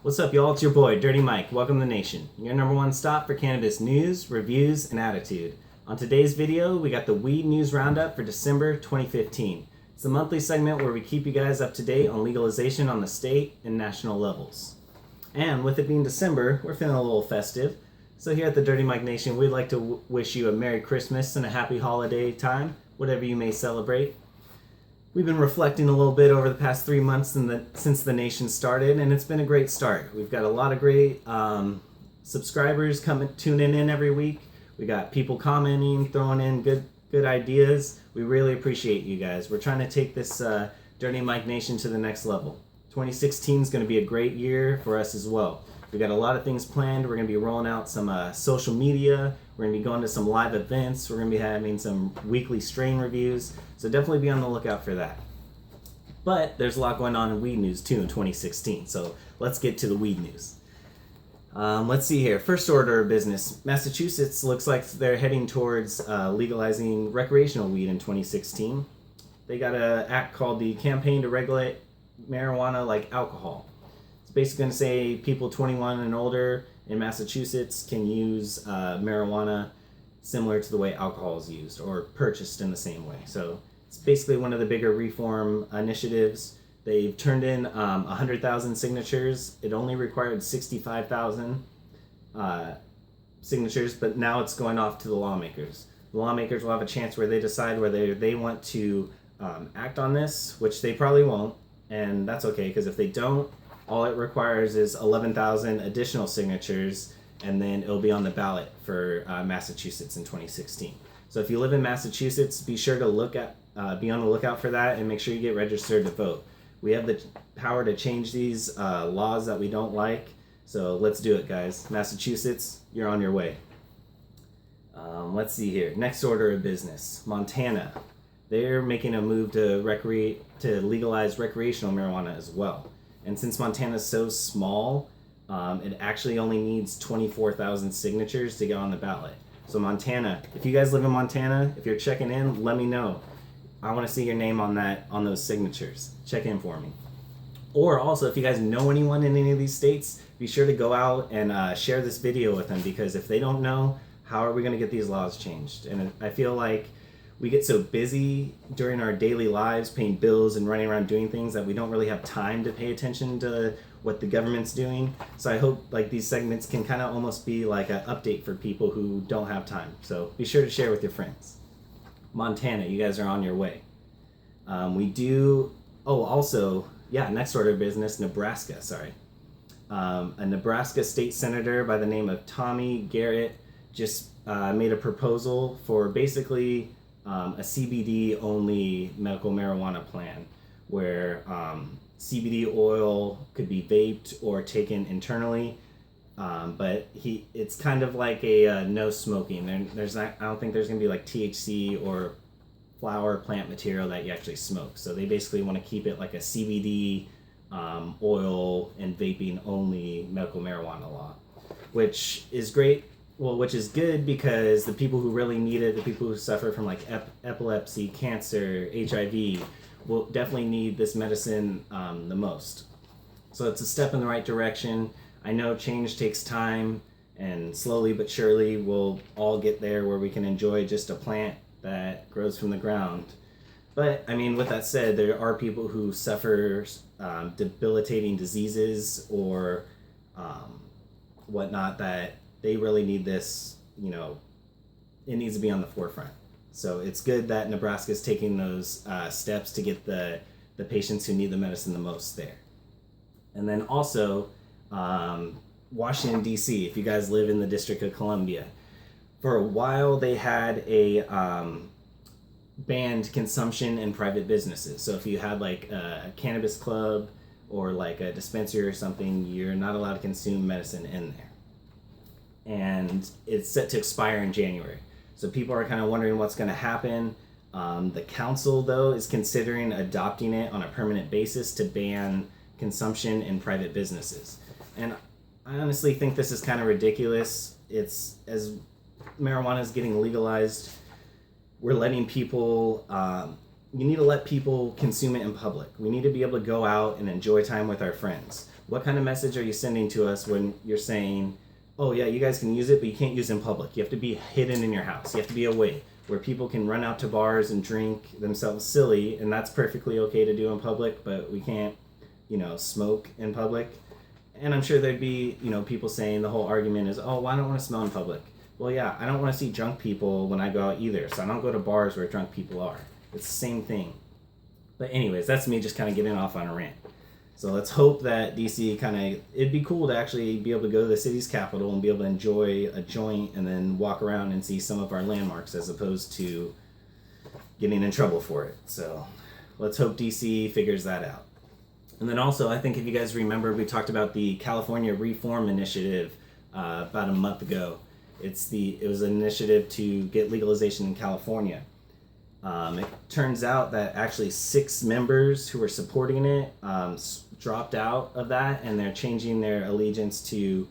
What's up, y'all? It's your boy, Dirty Mike. Welcome to the nation, your number one stop for cannabis news, reviews, and attitude. On today's video, we got the Weed News Roundup for December 2015. It's a monthly segment where we keep you guys up to date on legalization on the state and national levels. And with it being December, we're feeling a little festive. So here at the Dirty Mike Nation, we'd like to wish you a Merry Christmas and a happy holiday time, whatever you may celebrate. We've been reflecting a little bit over the past 3 months since the nation started, and it's been a great start. We've got a lot of great subscribers tuning in every week. We got people commenting, throwing in good ideas. We really appreciate you guys. We're trying to take this Dirty Mike Nation to the next level. 2016 is going to be a great year for us as well. We got a lot of things planned. We're going to be rolling out some social media. We're going to be going to some live events. We're going to be having some weekly strain reviews. So definitely be on the lookout for that. But there's a lot going on in weed news too in 2016. So let's get to the weed news. Let's see here. First order of business. Massachusetts looks like they're heading towards legalizing recreational weed in 2016. They got an act called the Campaign to Regulate Marijuana Like Alcohol. Basically going to say people 21 and older in Massachusetts can use marijuana similar to the way alcohol is used or purchased in the same way. So it's basically one of the bigger reform initiatives. They've turned in 100,000 signatures. It only required 65,000 signatures, but now it's going off to the lawmakers. The lawmakers will have a chance where they decide whether they want to act on this, which they probably won't, and that's okay, because if they don't, all it requires is 11,000 additional signatures, and then it'll be on the ballot for Massachusetts in 2016. So if you live in Massachusetts, be sure to be on the lookout for that, and make sure you get registered to vote. We have the power to change these laws that we don't like, so let's do it, guys. Massachusetts, you're on your way. Let's see here. Next order of business, Montana. They're making a move to legalize recreational marijuana as well. And since Montana is so small, it actually only needs 24,000 signatures to get on the ballot. So Montana, if you guys live in Montana, if you're checking in, let me know. I want to see your name on those signatures. Check in for me. Or also, if you guys know anyone in any of these states, be sure to go out and share this video with them, because if they don't know, how are we going to get these laws changed? And I feel like we get so busy during our daily lives paying bills and running around doing things that we don't really have time to pay attention to what the government's doing. So I hope these segments can kind of almost be like an update for people who don't have time. So be sure to share with your friends. Montana, you guys are on your way. Next order of business, Nebraska, a Nebraska state senator by the name of Tommy Garrett just made a proposal for basically a CBD-only medical marijuana plan where CBD oil could be vaped or taken internally, but it's kind of like a no smoking. I don't think there's going to be like THC or flower plant material that you actually smoke. So they basically want to keep it like a CBD oil and vaping only medical marijuana law, which is great. Well, which is good because the people who really need it, the people who suffer from like epilepsy, cancer, HIV, will definitely need this medicine the most. So it's a step in the right direction. I know change takes time, and slowly but surely we'll all get there where we can enjoy just a plant that grows from the ground. But I mean, with that said, there are people who suffer debilitating diseases or whatnot that they really need this, it needs to be on the forefront. So it's good that Nebraska is taking those steps to get the patients who need the medicine the most there. And then also, Washington, D.C., if you guys live in the District of Columbia, for a while they had a banned consumption in private businesses. So if you had like a cannabis club or like a dispensary or something, you're not allowed to consume medicine in there. And it's set to expire in January. So people are kind of wondering what's going to happen. The council, though, is considering adopting it on a permanent basis to ban consumption in private businesses. And I honestly think this is kind of ridiculous. It's as marijuana is getting legalized, we're letting people we need to let people consume it in public. We need to be able to go out and enjoy time with our friends. What kind of message are you sending to us when you're saying, oh yeah, you guys can use it, but you can't use it in public. You have to be hidden in your house. You have to be away where people can run out to bars and drink themselves silly, and that's perfectly okay to do in public, but we can't, smoke in public. And I'm sure there'd be, people saying the whole argument is, oh, well, I don't want to smell in public. Well, yeah, I don't want to see drunk people when I go out either, so I don't go to bars where drunk people are. It's the same thing. But anyways, that's me just kind of getting off on a rant. So let's hope that DC it'd be cool to actually be able to go to the city's capital and be able to enjoy a joint and then walk around and see some of our landmarks as opposed to getting in trouble for it. So let's hope DC figures that out. And then also, I think if you guys remember, we talked about the California Reform Initiative about a month ago. It was an initiative to get legalization in California. It turns out that actually 6 members who were supporting it dropped out of that, and they're changing their allegiance to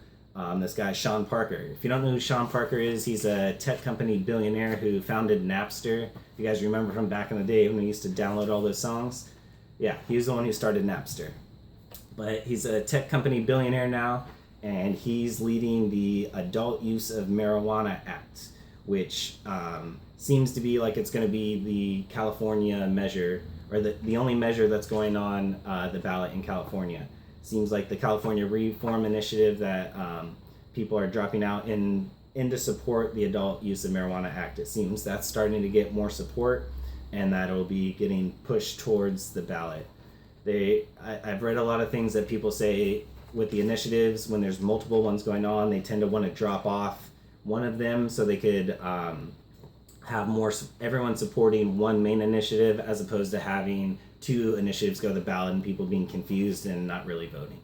this guy, Sean Parker. If you don't know who Sean Parker is, he's a tech company billionaire who founded Napster. If you guys remember from back in the day when we used to download all those songs. Yeah, he was the one who started Napster. But he's a tech company billionaire now, and he's leading the Adult Use of Marijuana Act, which seems to be like it's going to be the California measure, or the only measure that's going on the ballot in California. Seems like the California Reform Initiative that people are dropping out in to support the Adult Use of Marijuana Act. It seems that's starting to get more support, and that will be getting pushed towards the ballot. I've read a lot of things that people say with the initiatives, when there's multiple ones going on, they tend to want to drop off one of them so they could have everyone supporting one main initiative as opposed to having 2 initiatives go to the ballot and people being confused and not really voting.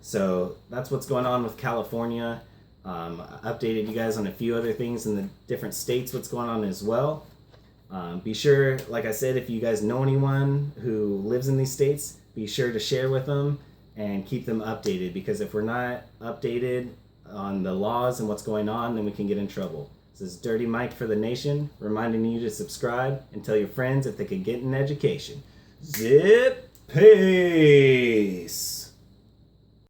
So that's what's going on with California. I updated you guys on a few other things in the different states, what's going on as well. Be sure, like I said, if you guys know anyone who lives in these states, be sure to share with them and keep them updated, because if we're not updated on the laws and what's going on, then we can get in trouble. This is Dirty Mike for the Nation, reminding you to subscribe and tell your friends if they could get an education. Zip, peace.